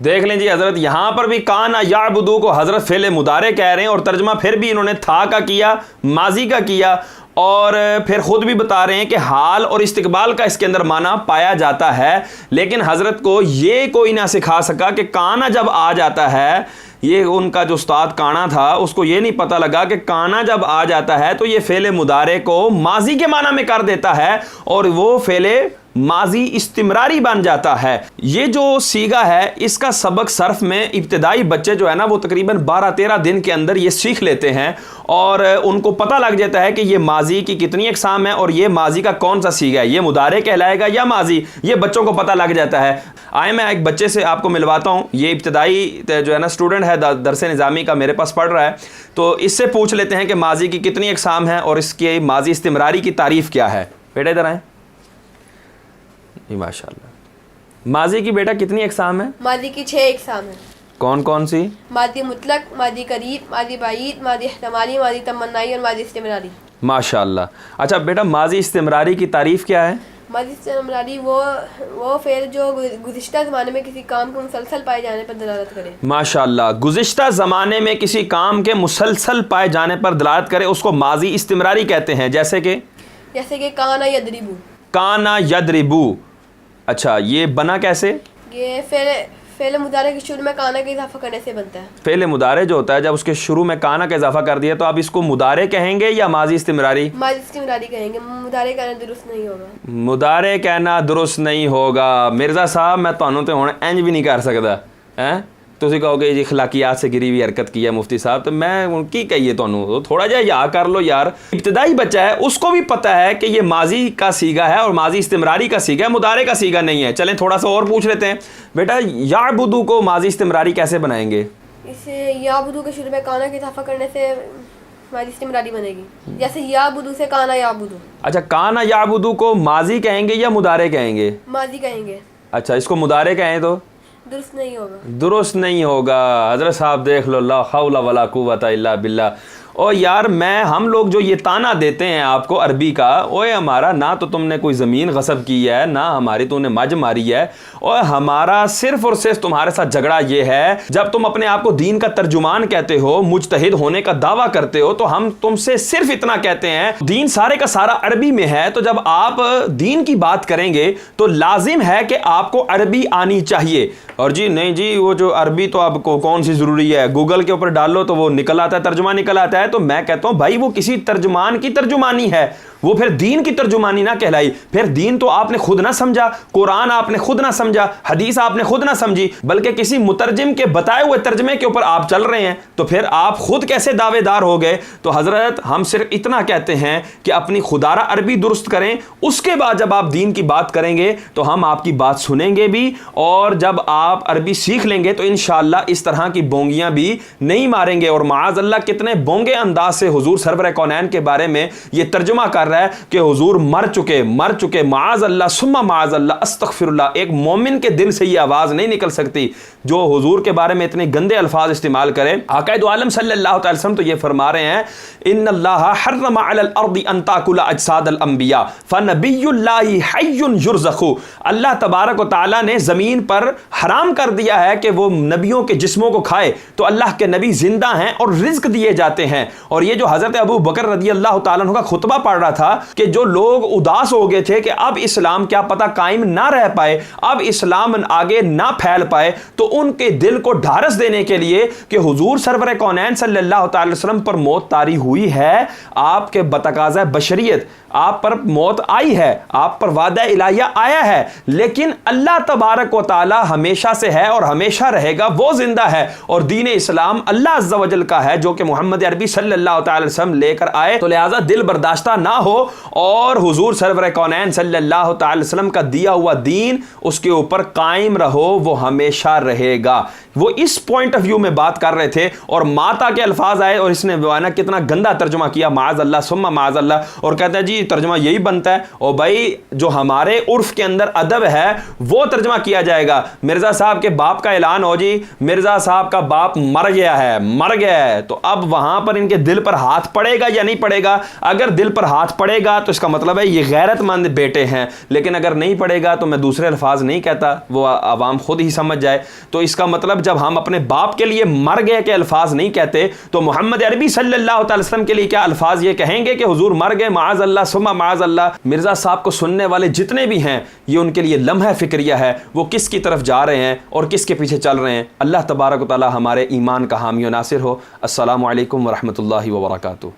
دیکھ لیں جی حضرت یہاں پر بھی کانا یعبدو کو حضرت فعل مضارع کہہ رہے ہیں اور ترجمہ پھر بھی انہوں نے تھا کا کیا، ماضی کا کیا، اور پھر خود بھی بتا رہے ہیں کہ حال اور استقبال کا اس کے اندر معنی پایا جاتا ہے، لیکن حضرت کو یہ کوئی نہ سکھا سکا کہ کانا جب آ جاتا ہے، یہ ان کا جو استاد کانا تھا اس کو یہ نہیں پتہ لگا کہ کانا جب آ جاتا ہے تو یہ فعل مضارع کو ماضی کے معنی میں کر دیتا ہے اور وہ فعل ماضی استمراری بن جاتا ہے۔ یہ جو سیگا ہے اس کا سبق صرف میں ابتدائی بچے جو ہے نا وہ تقریباً 12-13 دن کے اندر یہ سیکھ لیتے ہیں اور ان کو پتہ لگ جاتا ہے کہ یہ ماضی کی کتنی اقسام ہے اور یہ ماضی کا کون سا سیگا ہے، یہ مضارع کہلائے گا یا ماضی، یہ بچوں کو پتہ لگ جاتا ہے۔ آئے میں ایک بچے سے آپ کو ملواتا ہوں، یہ ابتدائی جو ہے نا اسٹوڈنٹ ہے، درس نظامی کا میرے پاس پڑھ رہا ہے، تو اس سے پوچھ لیتے ہیں کہ ماضی کی کتنی اقسام ہیں اور اس کی ماضی استمراری کی تعریف کیا ہے۔ بیٹا ادھر آئیں جی، ماشاء اللہ۔ ماضی کی بیٹا کتنی اقسام ہیں؟ ماضی کی 6 اقسام ہیں۔ کون کون سی؟ ماضی مطلق، ماضی قریب، ماضی بعید، ماضی احتمالی، ماضی تمنائی اور ماضی استمراری۔ ماشاء اللہ۔ اچھا بیٹا ماضی استمراری کی تعریف کیا ہے؟ ماضی استمراری وہ فعل جو گزشتہ زمانے میں کسی کام کے مسلسل پائے جانے پر دلالت کرے۔ ماشاء اللہ، گزشتہ زمانے میں کسی کام کے مسلسل پائے جانے پر دلالت کرے اس کو ماضی استمراری کہتے ہیں، جیسے کہ کانا یضربو۔ کانا یضربو۔ اچھا یہ بنا کیسے؟ یہ فعل مضارع کے شروع میں کانا کا اضافہ کرنے سے بنتا ہے۔ فعل مضارع جو ہوتا ہے جب اس کے شروع میں کانا کا اضافہ کر دیا تو آپ اس کو مضارع کہیں گے یا ماضی استمراری؟ ماضی استمراری کہیں گے، مضارع کہنا درست نہیں ہوگا۔ مضارع کہنا درست نہیں ہوگا۔ مرزا صاحب میں تانوں تے ہن انج بھی نہیں کر سکدا ہیں، تسی کہو گے جی اخلاقیات سے گری ہوئی حرکت کی ہے مفتی صاحب، تو میں کی کہیے تانوں، تھوڑا جہا یا کر لو یار۔ ابتدائی بچہ ہے اس کو بھی پتہ ہے کہ یہ ماضی کا سیگا ہے اور ماضی استمراری کا سیگا ہے، مضارع کا سیگا نہیں ہے۔ چلیں تھوڑا سا اور پوچھ لیتے ہیں، بیٹا یعبدو کو ماضی استمراری کیسے بنائیں گے؟ اسے یعبدو کے شروع میں کانا کا اضافہ کرنے سے ماضی استمراری بنے گی، جیسے یعبدو سے کانا یعبدو۔ اچھا کانا یعبدو کو ماضی کہیں گے یا مضارع کہیں گے؟ ماضی کہیں گے۔ اچھا اس کو مضارع کہیں تو درست نہیں ہوگا۔ درست نہیں ہوگا۔ حضرت صاحب دیکھ لو، لا حول ولا قوت الا باللہ۔ او یار ہم لوگ جو یہ تانا دیتے ہیں آپ کو عربی کا، اوے ہمارا نہ تو تم نے کوئی زمین غصب کی ہے، نہ ہماری تو نے مجھ ماری ہے، اور ہمارا صرف اور صرف تمہارے ساتھ جھگڑا یہ ہے جب تم اپنے آپ کو دین کا ترجمان کہتے ہو، مجتہد ہونے کا دعویٰ کرتے ہو، تو ہم تم سے صرف اتنا کہتے ہیں دین سارے کا سارا عربی میں ہے، تو جب آپ دین کی بات کریں گے تو لازم ہے کہ آپ کو عربی آنی چاہیے۔ اور جی نہیں جی وہ جو عربی تو آپ کو کون سی ضروری ہے، گوگل کے اوپر ڈال لو تو وہ نکل آتا ہے، ترجمہ نکل آتا ہے۔ تو میں کہتا ہوں بھائی وہ کسی ترجمان کی ترجمانی ہے، وہ پھر دین کی ترجمانی نہ کہلائی۔ پھر دین تو آپ نے خود نہ سمجھا، قرآن آپ نے خود نہ سمجھا، حدیث آپ نے خود نہ سمجھی، بلکہ کسی مترجم کے بتائے ہوئے ترجمے کے اوپر آپ چل رہے ہیں، تو پھر آپ خود کیسے دعوے دار ہو گئے؟ تو حضرت ہم صرف اتنا کہتے ہیں کہ اپنی خدارہ عربی درست کریں، اس کے بعد جب آپ دین کی بات کریں گے تو ہم آپ کی بات سنیں گے بھی، اور جب آپ عربی سیکھ لیں گے تو انشاءاللہ اس طرح کی بونگیاں بھی نہیں ماریں گے۔ اور معاذ اللہ کتنے بونگے انداز سے حضور سرور کونین کے بارے میں یہ ترجمہ کر رہا ہے کہ حضور مر چکے، معاذ اللہ ثم معاذ اللہ، استغفر اللہ۔ ایک مومن کے دل سے یہ آواز نہیں نکل سکتی جو حضور کے بارے میں اتنے گندے الفاظ استعمال کرے۔ آقا دو عالم صلی اللہ علیہ وسلم تو یہ فرما رہے ہیں ان اللہ حرم علی الارض ان تاکل اجساد الانبیاء فنبی اللہ حی یرزق۔ اللہ تبارک و تعالیٰ نے زمین پر حرام کر دیا ہے کہ وہ نبیوں کے جسموں کو کھائے، تو اللہ کے نبی زندہ ہیں اور رزق دیے جاتے ہیں۔ اور یہ جو حضرت ابو بکر رضی اللہ تعالیٰ عنہ کا خطبہ پڑھ رہا تھا کہ جو لوگ اداس ہو گئے تھے کہ اب اسلام کیا پتہ قائم نہ رہ پائے، اب اسلام آگے نہ پھیل پائے، تو ان کے دل کو ڈھارس دینے کے لیے کہ حضور سرور کونین صلی اللہ تعالی وسلم پر موت طاری ہوئی ہے، آپ کے بتقاضۂ بشریت آپ پر موت آئی ہے، آپ پر وعدہ الہیہ آیا ہے، لیکن اللہ تبارک و تعالی ہمیشہ سے ہے اور ہمیشہ رہے گا، وہ زندہ ہے، اور دین اسلام اللہ عز و جل کا ہے جو کہ محمد عربی صلی اللہ تعالی وسلم لے کر آئے۔ تو لہٰذا دل برداشتہ نہ ہو اور حضور سرور کونین صلی اللہ تعالی وسلم کا دیا ہوا دین اس کے اوپر قائم رہو، وہ ہمیشہ رہے گا۔ وہ اس پوائنٹ آف ویو میں بات کر رہے تھے، اور ماتا کے الفاظ آئے اور اس نے کتنا گندا ترجمہ کیا، معاذ اللہ ثم معاذ اللہ، اور کہتا ہے جی ترجمہ یہی بنتا ہے۔ اور بھائی جو ہمارے عرف کے اندر ادب ہے وہ ترجمہ کیا جائے گا۔ مرزا صاحب کے باپ کا اعلان ہو جی مرزا صاحب کا باپ مر گیا ہے، تو اب وہاں پر ان کے دل پر ہاتھ پڑے گا یا نہیں پڑے گا؟ اگر دل پر ہاتھ پڑھے گا تو اس کا مطلب ہے یہ غیرت مند بیٹے ہیں، لیکن اگر نہیں پڑھے گا تو میں دوسرے الفاظ نہیں کہتا، وہ عوام خود ہی سمجھ جائے۔ تو اس کا مطلب جب ہم اپنے باپ کے لیے مر گئے کے الفاظ نہیں کہتے تو محمد عربی صلی اللہ تعالی وسلم کے لیے کیا الفاظ یہ کہیں گے کہ حضور مر گئے، معاذ اللہ ثم معاذ اللہ۔ مرزا صاحب کو سننے والے جتنے بھی ہیں یہ ان کے لیے لمحہ فکریہ ہے، وہ کس کی طرف جا رہے ہیں اور کس کے پیچھے چل رہے ہیں۔ اللہ تبارک و تعالی ہمارے ایمان کا حامی و ناصر ہو۔ السلام علیکم ورحمۃ اللہ وبرکاتہ۔